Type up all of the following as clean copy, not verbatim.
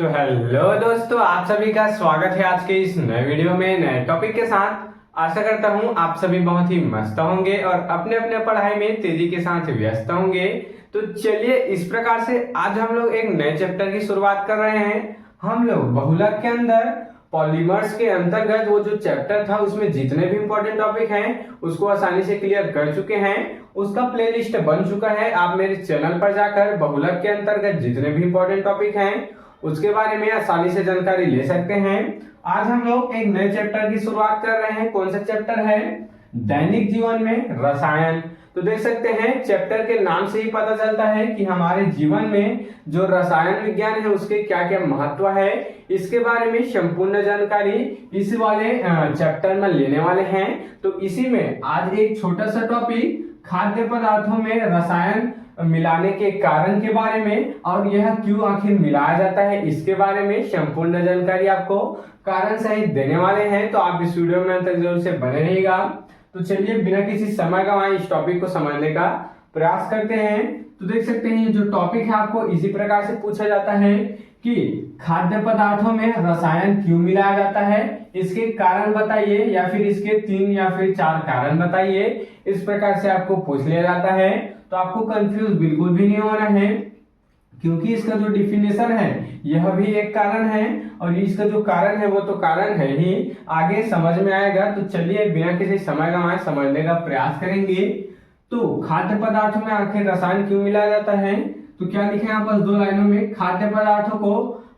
तो हेलो दोस्तों, आप सभी का स्वागत है आज के इस नए वीडियो में नए टॉपिक के साथ। आशा करता हूं आप सभी बहुत ही मस्त होंगे और अपने अपने पढ़ाई में तेजी के साथ व्यस्त होंगे। तो चलिए, इस प्रकार से आज हम लोग एक नए चैप्टर की शुरुआत कर रहे हैं। हम लोग बहुलक के अंदर पॉलीमर्स के अंतर्गत वो जो चैप्टर था उसमें जितने भी इंपॉर्टेंट टॉपिक हैं उसको आसानी से क्लियर कर चुके हैं। उसका प्लेलिस्ट बन चुका है। आप मेरे चैनल पर जाकर बहुलक के अंतर्गत जितने भी इंपॉर्टेंट टॉपिक हैं उसके बारे में आसानी से जानकारी ले सकते हैं। आज हम लोग एक नए चैप्टर की शुरुआत कर रहे हैं। कौन सा चैप्टर है? दैनिक जीवन में रसायन। तो देख सकते हैं चैप्टर के नाम से ही पता चलता है कि हमारे जीवन में जो रसायन विज्ञान है उसके क्या क्या महत्व है, इसके बारे में संपूर्ण जानकारी इस वाले चैप्टर में लेने वाले हैं। तो इसी में आज एक छोटा सा टॉपिक खाद्य पदार्थों में रसायन मिलाने के कारण के बारे में और यह क्यों आखिर मिलाया जाता है इसके बारे में संपूर्ण जानकारी आपको कारण सहित देने वाले हैं। तो आप इस वीडियो में अंत तक जरूर से बने रहिएगा। तो चलिए, बिना किसी समय गंवाए इस टॉपिक को समझने का प्रयास करते हैं। तो देख सकते हैं जो टॉपिक है आपको इसी प्रकार से पूछा जाता है कि खाद्य पदार्थों में रसायन क्यों मिलाया जाता है, इसके कारण बताइए, या फिर इसके 3 या फिर 4 कारण बताइए। इस प्रकार से आपको पूछ लिया जाता है। तो आपको कंफ्यूज बिल्कुल भी नहीं होना है, क्योंकि इसका जो डिफिनेशन है यह भी एक कारण है और इसका जो कारण है वो तो कारण है ही, आगे समझ में आएगा। तो चलिए, बिना किसी समय गंवाए समझने का प्रयास करेंगे। तो खाद्य पदार्थों में आखिर रसायन क्यों मिलाया जाता है? तो क्या लिखे यहाँ पर 2 लाइनों में, खाद्य पदार्थों को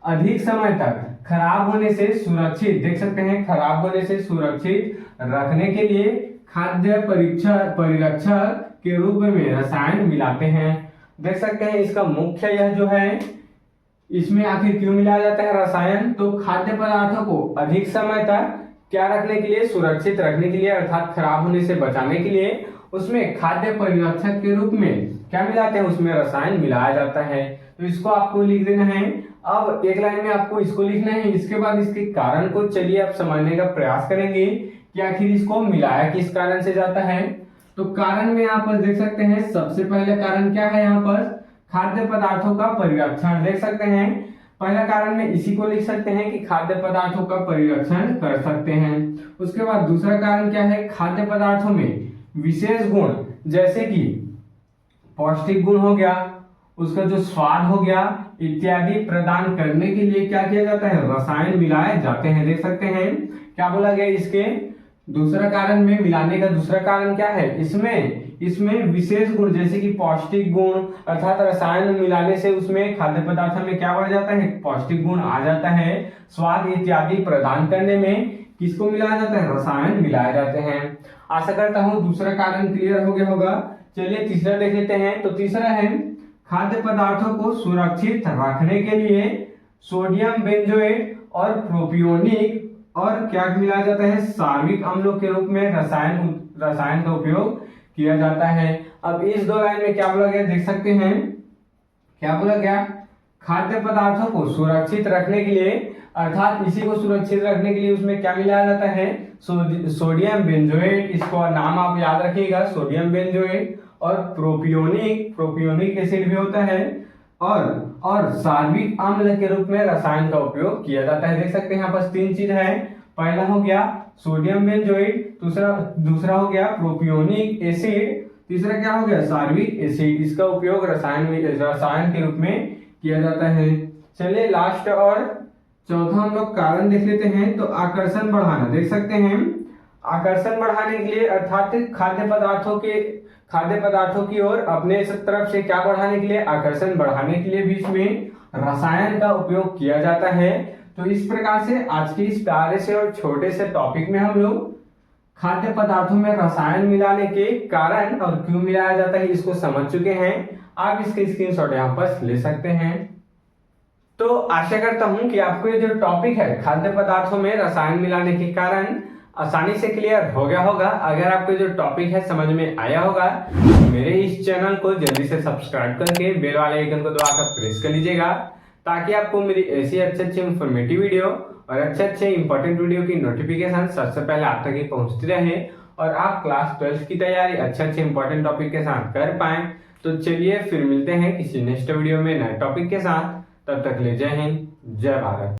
अधिक समय तक खराब होने से सुरक्षित, देख सकते हैं खराब होने से सुरक्षित रखने के लिए खाद्य परिरक्षक के रूप में रसायन मिलाते हैं। देख सकते हैं इसका मुख्य यह जो है, इसमें आखिर क्यों मिलाया जाता है रसायन? तो खाद्य पदार्थों को अधिक समय तक क्या रखने के लिए, सुरक्षित रखने के लिए, अर्थात खराब होने से बचाने के लिए उसमें खाद्य परिरक्षक के रूप में क्या मिलाते हैं, उसमें रसायन मिलाया जाता है। तो इसको आपको लिख देना है। अब एक लाइन में आपको इसको लिखना है, इसके बाद इसके कारण को चलिए आप समझने का प्रयास करेंगे कि आखिर इसको मिलाया किस कारण से जाता है। तो कारण में यहाँ पर देख सकते हैं सबसे पहले कारण क्या है, यहाँ पर खाद्य पदार्थों का परिरक्षण। देख सकते हैं पहला कारण में इसी को लिख सकते हैं कि खाद्य पदार्थों का परिरक्षण कर सकते हैं। उसके बाद दूसरा कारण क्या है, खाद्य पदार्थों में विशेष गुण जैसे कि पौष्टिक गुण हो गया, उसका जो स्वाद हो गया इत्यादि प्रदान करने के लिए क्या किया जाता है, रसायन मिलाए जाते हैं। देख सकते हैं क्या बोला गया, इसके दूसरा कारण में मिलाने का दूसरा कारण क्या है, इसमें विशेष गुण जैसे कि पौष्टिक गुण, अर्थात रसायन मिलाने से उसमें खाद्य पदार्थ में क्या बढ़ जाता है, पौष्टिक गुण आ जाता है। स्वाद इत्यादि प्रदान करने में किसको मिलाया जाता है, रसायन मिलाए जाते हैं। आशा करता हूं दूसरा कारण क्लियर हो गया होगा। चलिए तीसरा देख लेते हैं। तो तीसरा है खाद्य पदार्थों को सुरक्षित रखने के लिए सोडियम बेंजोएट और प्रोपियोनिक और क्या मिलाया जाता है, सार्विक अम्लों के रूप में रसायन का उपयोग किया जाता है। अब इस 2 लाइन में क्या बोला गया, देख सकते हैं क्या बोला गया, खाद्य पदार्थों को सुरक्षित रखने के लिए, अर्थात इसी को सुरक्षित रखने के लिए उसमें क्या मिलाया जाता है, सोडियम बेंजोएट, इसको नाम आप याद रखिएगा, सोडियम बेंजोएट और प्रोपियोनिक एसिड भी होता है और सार्विक अम्ल के रूप में रसायन का उपयोग किया जाता है। देख सकते हैं यहाँ पर 3 चीज है। पहला हो गया सोडियम बेंजोएट, दूसरा हो गया प्रोपियोनिक एसिड, तीसरा क्या हो गया, सार्विक एसिड। इसका उपयोग रसायन के रूप में किया जाता है। चलिए लास्ट और चौथा हम लोग कारण देख लेते हैं। तो आकर्षण बढ़ाना, देख सकते हैं आकर्षण बढ़ाने के लिए, अर्थात खाद्य पदार्थों की ओर अपने तरफ से क्या बढ़ाने के लिए, आकर्षण बढ़ाने के लिए भी इसमें रसायन का उपयोग किया जाता है। तो इस प्रकार से आज के इस प्यारे से और छोटे से टॉपिक में हम लोग खाद्य पदार्थों में रसायन मिलाने के कारण और क्यों मिलाया जाता है इसको समझ चुके हैं। आप इसके स्क्रीनशॉट यहाँ पर ले सकते हैं। तो आशा करता हूं कि आपको ये जो टॉपिक है खाद्य पदार्थों में रसायन मिलाने के कारण आसानी से क्लियर हो गया होगा। अगर आपको जो टॉपिक है समझ में आया होगा तो मेरे इस चैनल को जल्दी से सब्सक्राइब करके बेल वाले आइकन को दबाकर प्रेस कर लीजिएगा, ताकि आपको मेरी ऐसी अच्छे इंफॉर्मेटिव वीडियो और अच्छे इंपॉर्टेंट वीडियो की नोटिफिकेशन सबसे पहले आप तक ही पहुंचती रहे और आप क्लास 12 की तैयारी अच्छे इंपॉर्टेंट टॉपिक के साथ कर पाए। तो चलिए फिर मिलते हैं किसी नेक्स्ट वीडियो में नए टॉपिक के साथ। तब तक ले जय हिंद, जय भारत।